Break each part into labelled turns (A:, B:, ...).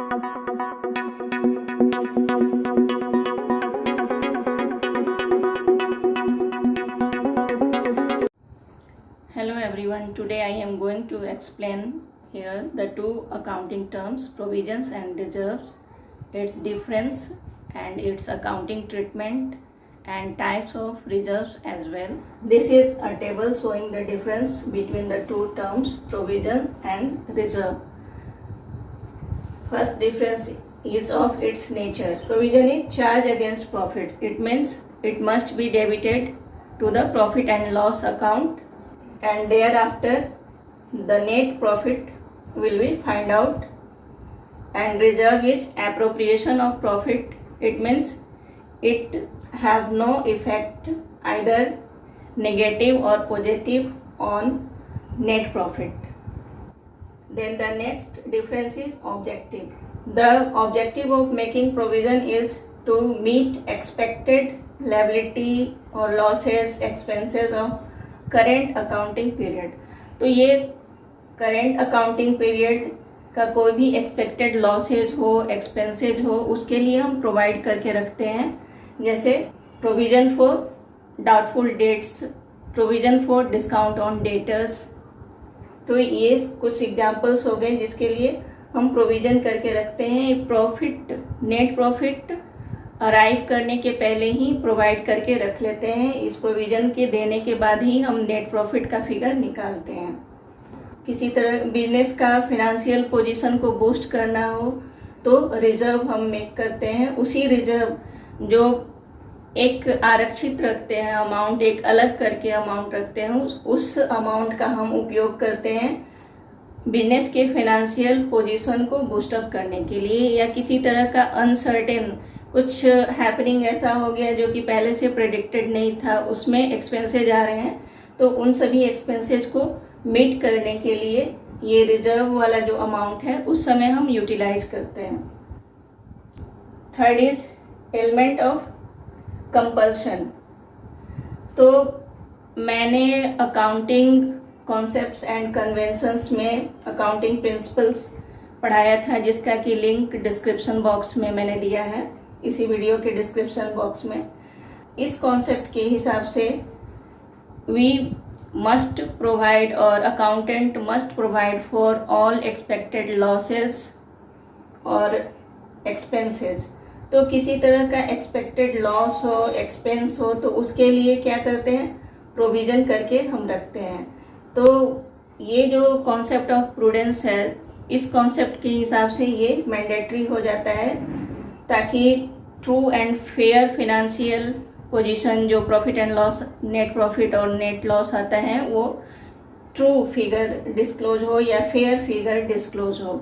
A: Hello everyone, today I am going to explain here the two accounting terms, provisions and reserves, its difference and its accounting treatment and types of reserves as well. This is a table showing the difference between the two terms, provision and reserve. First difference is of its nature. Provision is charge against profits. It means it must be debited to the profit and loss account, and thereafter the net profit will be find out. And reserve is appropriation of profit. It means it have no effect, either negative or positive, on net profit. Then the next difference is objective. The objective of making provision is to meet expected liability or losses, expenses of current accounting period. तो ये current accounting period का कोई भी expected losses हो, expenses हो, उसके लिए हम प्रोवाइड करके रखते हैं. जैसे provision for doubtful dates, provision for discount on debtors. तो ये कुछ एग्जांपल्स हो गए जिसके लिए हम प्रोविजन करके रखते हैं. प्रॉफिट, नेट प्रॉफिट अराइव करने के पहले ही प्रोवाइड करके रख लेते हैं. इस प्रोविजन के देने के बाद ही हम नेट प्रॉफिट का फिगर निकालते हैं. किसी तरह बिजनेस का फिनेंशियल पोजीशन को बूस्ट करना हो तो रिजर्व हम मेक करते हैं. उसी रिजर्व जो एक आरक्षित रखते हैं अमाउंट, एक अलग करके अमाउंट रखते हैं, उस अमाउंट का हम उपयोग करते हैं बिजनेस के फिनेंशियल पोजीशन को बूस्टअप करने के लिए. या किसी तरह का अनसर्टेन कुछ हैपनिंग ऐसा हो गया जो कि पहले से प्रेडिक्टेड नहीं था, उसमें एक्सपेंसेज आ रहे हैं, तो उन सभी एक्सपेंसेज को मीट करने के लिए ये रिजर्व वाला जो अमाउंट है उस समय हम यूटिलाइज करते हैं. Third is element of compulsion. तो मैंने अकाउंटिंग कॉन्सेप्ट्स एंड कन्वेंशंस में अकाउंटिंग प्रिंसिपल्स पढ़ाया था, जिसका कि लिंक डिस्क्रिप्शन बॉक्स में मैंने दिया है, इसी वीडियो के डिस्क्रिप्शन बॉक्स में. इस कॉन्सेप्ट के हिसाब से वी मस्ट प्रोवाइड और accountant must provide for all expected losses और एक्सपेंसेस. तो किसी तरह का एक्सपेक्टेड लॉस हो, एक्सपेंस हो, तो उसके लिए क्या करते हैं, प्रोविजन करके हम रखते हैं. तो ये जो कॉन्सेप्ट ऑफ प्रूडेंस है, इस कॉन्सेप्ट के हिसाब से ये मैंडेटरी हो जाता है ताकि true and fair financial position जो profit and loss, net profit और नेट लॉस आता है, वो ट्रू फिगर डिस्क्लोज हो या फेयर फिगर डिस्क्लोज हो.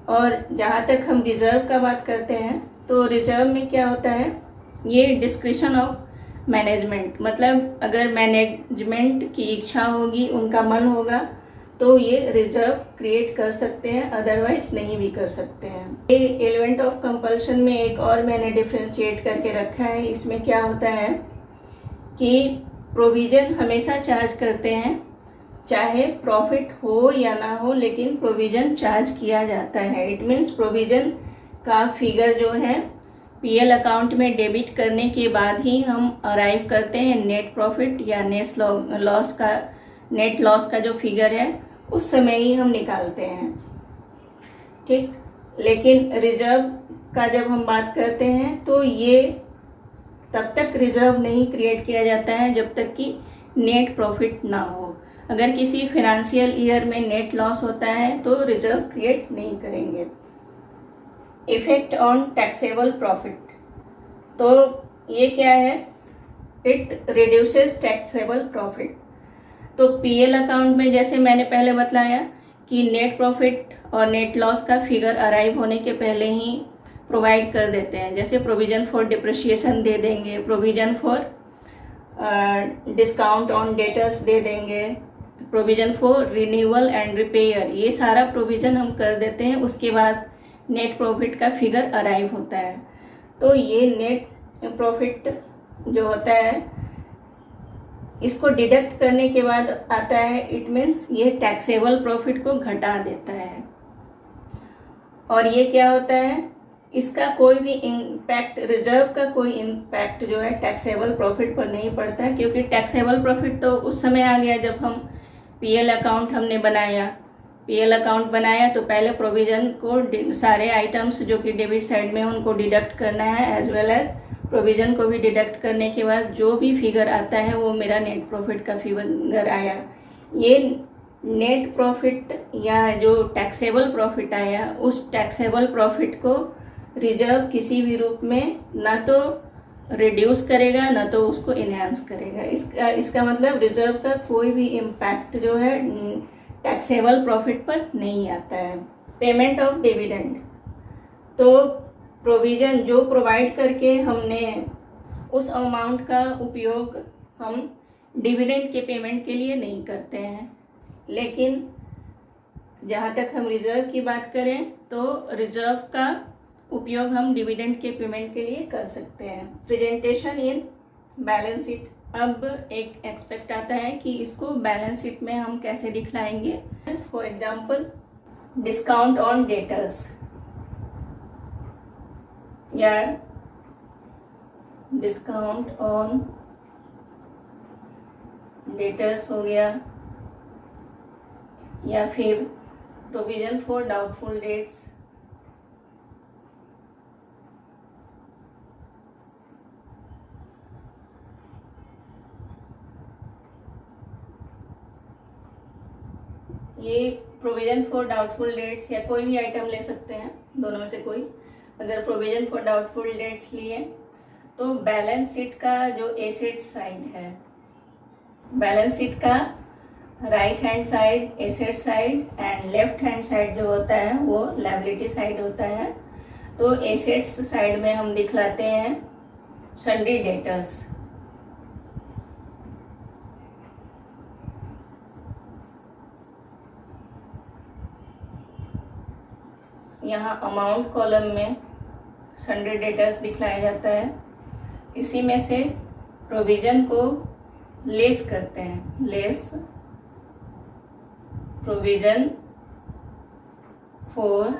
A: और जहाँ तक हम रिजर्व का बात करते हैं तो रिजर्व में क्या होता है, ये डिस्क्रिशन ऑफ मैनेजमेंट. मतलब अगर मैनेजमेंट की इच्छा होगी, उनका मन होगा, तो ये रिजर्व क्रिएट कर सकते हैं, अदरवाइज नहीं भी कर सकते हैं. ये एलिमेंट ऑफ कंपल्शन में एक और मैंने डिफरेंशिएट करके रखा है. इसमें क्या होता है कि प्रोविजन हमेशा चार्ज करते हैं, चाहे प्रॉफिट हो या ना हो, लेकिन प्रोविजन चार्ज किया जाता है. इट मीन्स प्रोविजन का फिगर जो है पीएल अकाउंट में डेबिट करने के बाद ही हम अराइव करते हैं नेट प्रॉफिट या नेट लॉस का जो फिगर है उस समय ही हम निकालते हैं. ठीक. लेकिन रिजर्व का जब हम बात करते हैं तो ये तब तक रिजर्व नहीं क्रिएट किया जाता है जब तक कि नेट प्रॉफिट ना हो. अगर किसी फिनेंशियल ईयर में नेट लॉस होता है तो रिजर्व क्रिएट नहीं करेंगे. Effect on taxable profit. तो ये क्या है, इट रिड्यूसेस टैक्सेबल प्रॉफिट. तो पीएल अकाउंट में जैसे मैंने पहले बताया कि नेट प्रॉफिट और नेट लॉस का फिगर अराइव होने के पहले ही प्रोवाइड कर देते हैं. जैसे प्रोविजन फॉर डिप्रिशिएशन दे देंगे, provision for discount on debtors दे देंगे, provision for renewal and repair, ये सारा प्रोविजन हम कर देते हैं. उसके बाद नेट प्रॉफिट का फिगर अराइव होता है. तो ये नेट प्रॉफिट जो होता है इसको डिडक्ट करने के बाद आता है, इट मीन्स ये टैक्सेबल प्रॉफिट को घटा देता है. और ये क्या होता है, इसका कोई भी इम्पैक्ट, रिजर्व का कोई इम्पैक्ट जो है टैक्सेबल प्रॉफिट पर नहीं पड़ता है, क्योंकि टैक्सेबल प्रॉफिट तो उस समय आ गया जब हम पीएल अकाउंट हमने बनाया। पीएल अकाउंट बनाया तो पहले प्रोविज़न को सारे आइटम्स जो कि डेबिट साइड में उनको डिडक्ट करना है, एज वेल एज प्रोविज़न को भी डिडक्ट करने के बाद जो भी फिगर आता है वो मेरा नेट प्रॉफिट का फिगर आया। ये नेट प्रॉफिट या जो टैक्सेबल प्रॉफिट आया, उस टैक्सेबल प्रॉफिट को रिजर्व किसी भी रूप में ना तो रिड्यूस करेगा ना तो उसको इन्हांस करेगा। इसका मतलब रिजर्व का कोई भी इम्पैक्ट जो है टैक्सेबल प्रॉफिट पर नहीं आता है। पेमेंट ऑफ डिविडेंड, तो प्रोविज़न जो प्रोवाइड करके हमने उस अमाउंट का उपयोग हम डिविडेंड के पेमेंट के लिए नहीं करते हैं, लेकिन जहाँ तक हम रिजर्व की बात करें तो रिजर्व का उपयोग हम डिविडेंड के पेमेंट के लिए कर सकते हैं। प्रेजेंटेशन इन बैलेंस शीट, अब एक एक्सपेक्ट आता है कि इसको बैलेंस शीट में हम कैसे दिखलाएंगे। For example discount on debtors या डिस्काउंट ऑन डेटर्स हो गया, या फिर प्रोविजन फॉर डाउटफुल डेट्स, ये प्रोविजन फॉर डाउटफुल डेट्स या कोई भी आइटम ले सकते हैं, दोनों में से कोई। अगर प्रोविजन फॉर डाउटफुल डेट्स लिए तो बैलेंस शीट का जो एसेट साइड है, बैलेंस शीट का right hand side asset side and left hand side जो होता है वो लायबिलिटी साइड होता है। तो एसेट्स साइड में हम दिखलाते हैं सन्ड्री डेटर्स, यहाँ अमाउंट कॉलम में सन्ड्री डेटर्स दिखलाया जाता है। इसी में से प्रोविजन को लेस करते हैं, less provision for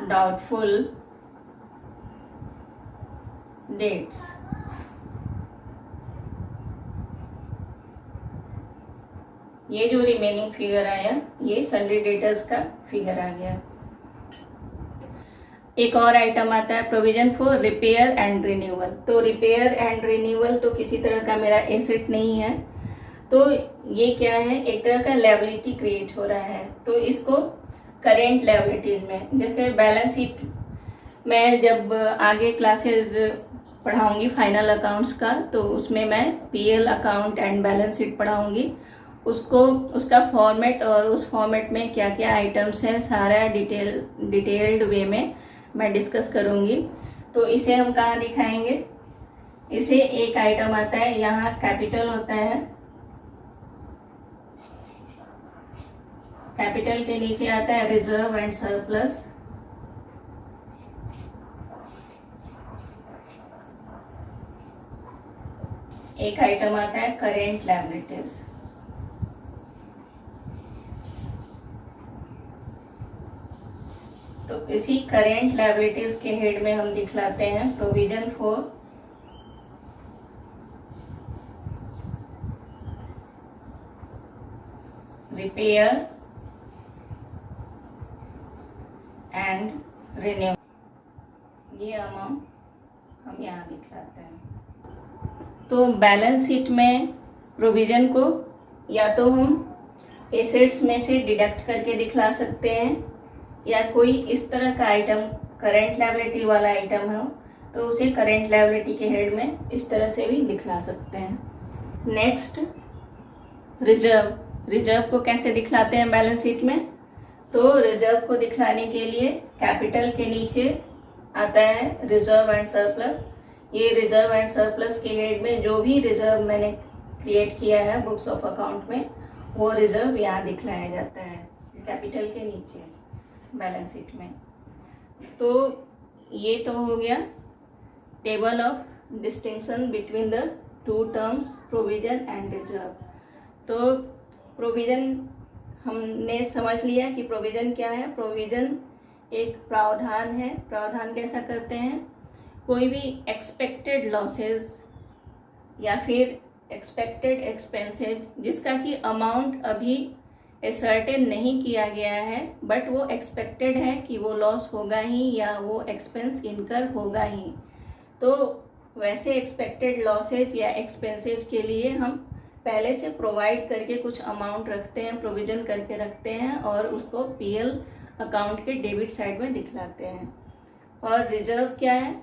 A: doubtful debts. ये जो रिमेनिंग फिगर आया ये सन्ड्री डेटर्स का फिगर आ गया। एक और आइटम आता है provision for repair and renewal. तो रिपेयर एंड रिन्यूअल तो किसी तरह का मेरा एसेट नहीं है, तो ये क्या है, एक तरह का लायबिलिटी क्रिएट हो रहा है। तो इसको करेंट लायबिलिटीज में, जैसे बैलेंस शीट में जब आगे क्लासेस पढ़ाऊंगी फाइनल अकाउंट्स का, तो उसमें मैं PL account and balance sheet पढ़ाऊंगी। उसको उसका फॉर्मेट और उस फॉर्मेट में क्या क्या आइटम्स है सारा डिटेल्ड वे में मैं डिस्कस करूंगी। तो इसे हम कहाँ दिखाएंगे, इसे एक आइटम आता है, यहाँ कैपिटल होता है, कैपिटल के नीचे आता है रिजर्व एंड सरप्लस, एक आइटम आता है करेंट लायबिलिटीज। तो इसी करेंट लायबिलिटीज के हेड में हम दिखलाते हैं provision for repair and renew. ये अमाउंट हम यहाँ दिखलाते हैं। तो बैलेंस शीट में प्रोविजन को या तो हम एसेट्स में से डिडक्ट करके दिखला सकते हैं, या कोई इस तरह का आइटम करेंट लायबिलिटी वाला आइटम हो तो उसे करेंट लायबिलिटी के हेड में इस तरह से भी दिखला सकते हैं। नेक्स्ट रिजर्व, रिजर्व को कैसे दिखलाते हैं बैलेंस शीट में, तो रिजर्व को दिखलाने के लिए कैपिटल के नीचे आता है रिजर्व एंड सरप्लस। ये रिजर्व एंड सरप्लस के हेड में जो भी रिजर्व मैंने क्रिएट किया है बुक्स ऑफ अकाउंट में वो रिजर्व यहाँ दिखलाया जाता है कैपिटल के नीचे बैलेंस शीट में। तो ये तो हो गया table of distinction between the two terms provision and reserve. तो प्रोविजन हमने समझ लिया कि प्रोविजन क्या है। प्रोविजन एक प्रावधान है। प्रावधान कैसा करते हैं, कोई भी एक्सपेक्टेड लॉसेस या फिर एक्सपेक्टेड एक्सपेंसेस जिसका कि अमाउंट अभी सर्टेन नहीं किया गया है, बट वो एक्सपेक्टेड है कि वो लॉस होगा ही या वो एक्सपेंस इनकर होगा ही, तो वैसे एक्सपेक्टेड लॉसेज या एक्सपेंसेस के लिए हम पहले से प्रोवाइड करके कुछ अमाउंट रखते हैं, प्रोविजन करके रखते हैं और उसको पीएल अकाउंट के डेबिट साइड में दिखलाते हैं। और रिजर्व क्या है,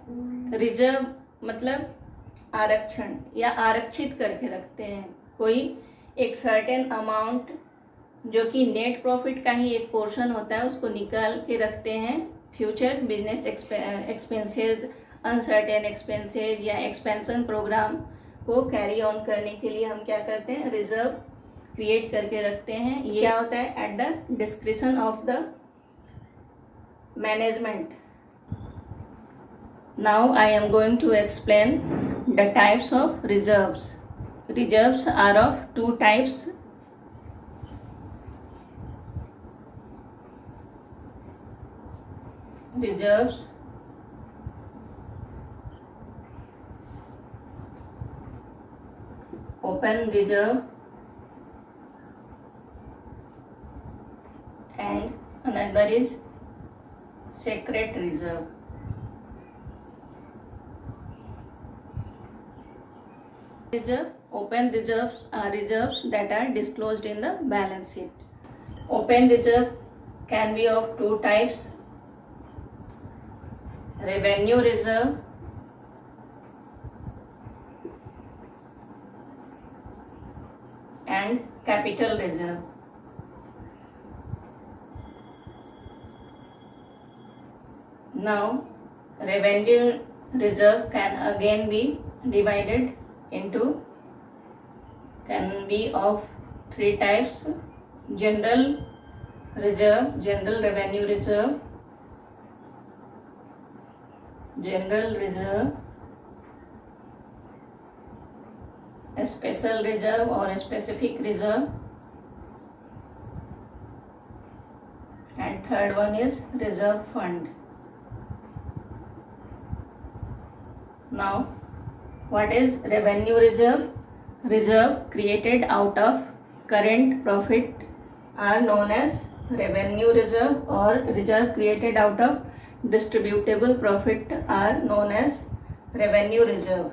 A: रिजर्व मतलब आरक्षण या आरक्षित करके रखते हैं, कोई एक सर्टेन अमाउंट जो कि नेट प्रॉफिट का ही एक पोर्शन होता है उसको निकाल के रखते हैं future business expenses, uncertain expenses या एक्सपेंशन प्रोग्राम को कैरी ऑन करने के लिए हम क्या करते हैं, रिजर्व क्रिएट करके रखते हैं। ये क्या होता है, at the discretion of the management. Now I am going to explain the types of reserves. Reserves are of two types. Reserves open reserve and another is secret reserve. Reserve, open reserves are reserves that are disclosed in the balance sheet. Open reserve can be of two types: revenue reserve and capital reserve. Now, revenue reserve can again be divided into, can be of three types: general reserve, general revenue reserve, general reserve, a special reserve or a specific reserve, and third one is reserve fund. Now, what is revenue reserve? Reserve created out of current profit are known as revenue reserve, or reserve created out of distributable profit are known as revenue reserve.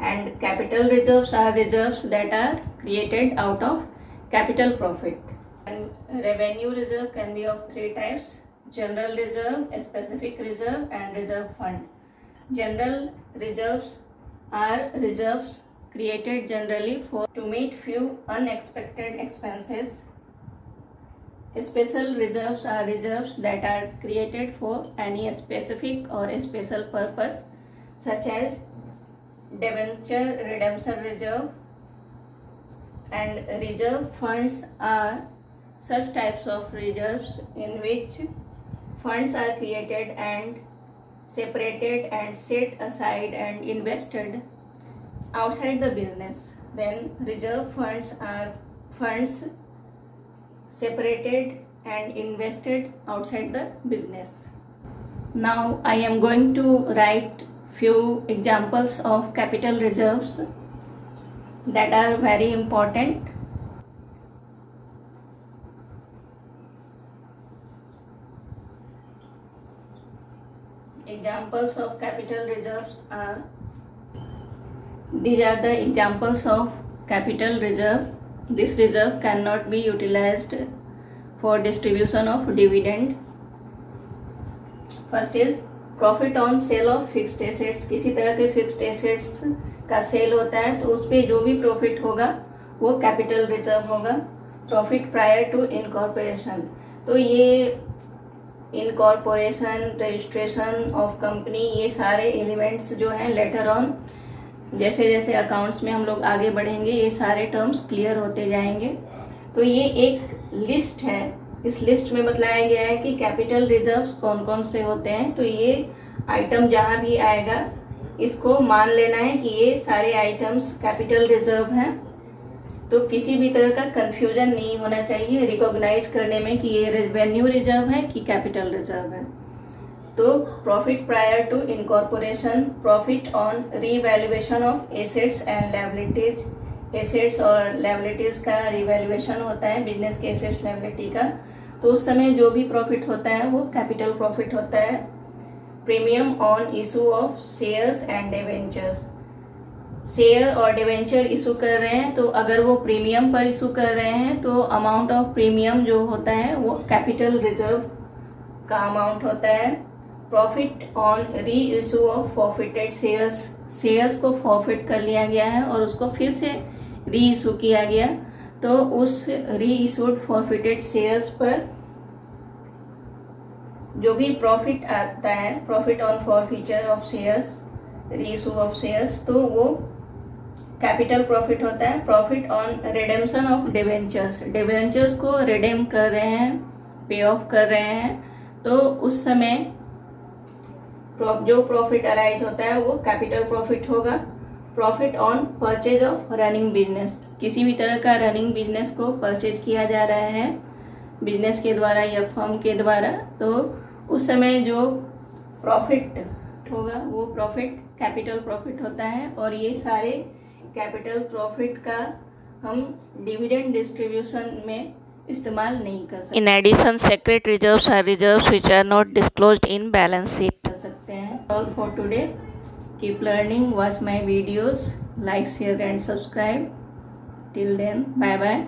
A: And capital reserves are reserves that are created out of capital profit. And revenue reserve can be of three types: general reserve, a specific reserve, and reserve fund. General reserves are reserves created generally for to meet few unexpected expenses. Special reserves are reserves that are created for any specific or a special purpose, such as debenture redemption reserve. And reserve funds are such types of reserves in which funds are created and separated and set aside and invested outside the business. Then reserve funds are funds separated and invested outside the business. Now I am going to write few examples of capital reserves that are very important. Examples of capital reserves are, these are the examples of capital reserve. This reserve cannot be utilized for distribution of dividend. First is profit on sale of fixed assets. किसी तरह के fixed assets का cell होता है तो उस पर जो भी प्रॉफिट होगा वो कैपिटल रिजर्व होगा। प्रॉफिट प्रायर टू इनकॉर्पोरेशन, तो ये इनकॉर्पोरेशन, रजिस्ट्रेशन ऑफ कंपनी, ये सारे एलिमेंट्स जो हैं लेटर ऑन जैसे जैसे अकाउंट्स में हम लोग आगे बढ़ेंगे ये सारे टर्म्स क्लियर होते जाएंगे। तो ये एक लिस्ट है, इस लिस्ट में बतलाया गया है कि कैपिटल रिजर्व्स कौन कौन से होते हैं। तो ये आइटम जहाँ भी आएगा इसको मान लेना है कि ये सारे आइटम्स कैपिटल रिजर्व हैं। तो किसी भी तरह का कंफ्यूजन नहीं होना चाहिए रिकॉग्नाइज करने में कि ये रेवेन्यू रिजर्व है कि कैपिटल रिजर्व है। तो profit prior to incorporation, profit on revaluation of assets and liabilities, assets और लायबिलिटीज का रिवैल्यूएशन होता है बिजनेस के एसेट्स लायबिलिटी का, तो उस समय जो भी प्रॉफिट होता है वो कैपिटल प्रॉफिट होता है। Premium on issue of shares and debentures, share और डिवेंचर इशू कर रहे हैं तो अगर वो प्रीमियम पर इशू कर रहे हैं तो अमाउंट ऑफ प्रीमियम जो होता है वो कैपिटल रिजर्व का अमाउंट होता है। प्रॉफिट ऑन री issue of forfeited shares, shares को फॉरफिट कर लिया गया है और उसको फिर से री इशू किया गया, तो उस री इशूड फॉरफिटेड शेयर्स पर जो भी प्रॉफिट आता है, profit on forfeiture of shares, री इशू ऑफ शेयर्स, तो वो कैपिटल प्रॉफिट होता है। Profit on redemption of debentures, debentures को रिडेम कर रहे हैं, पे ऑफ कर रहे हैं, तो उस समय जो प्रॉफिट अराइज होता है वो कैपिटल प्रॉफिट होगा। Profit on purchase of running business, किसी भी तरह का रनिंग बिजनेस को परचेज किया जा रहा है बिजनेस के द्वारा या फर्म के द्वारा, तो उस समय जो प्रॉफिट होगा वो प्रॉफिट कैपिटल प्रॉफिट होता है। और ये सारे कैपिटल प्रॉफिट का हम डिविडेंड डिस्ट्रीब्यूशन में इस्तेमाल नहीं कर सकते।
B: In addition, secret reserves are reserves which are not disclosed in balance sheet.
A: कर सकते हैं। All for today. Keep learning. Watch my videos. Like, share and subscribe. Till then, bye bye.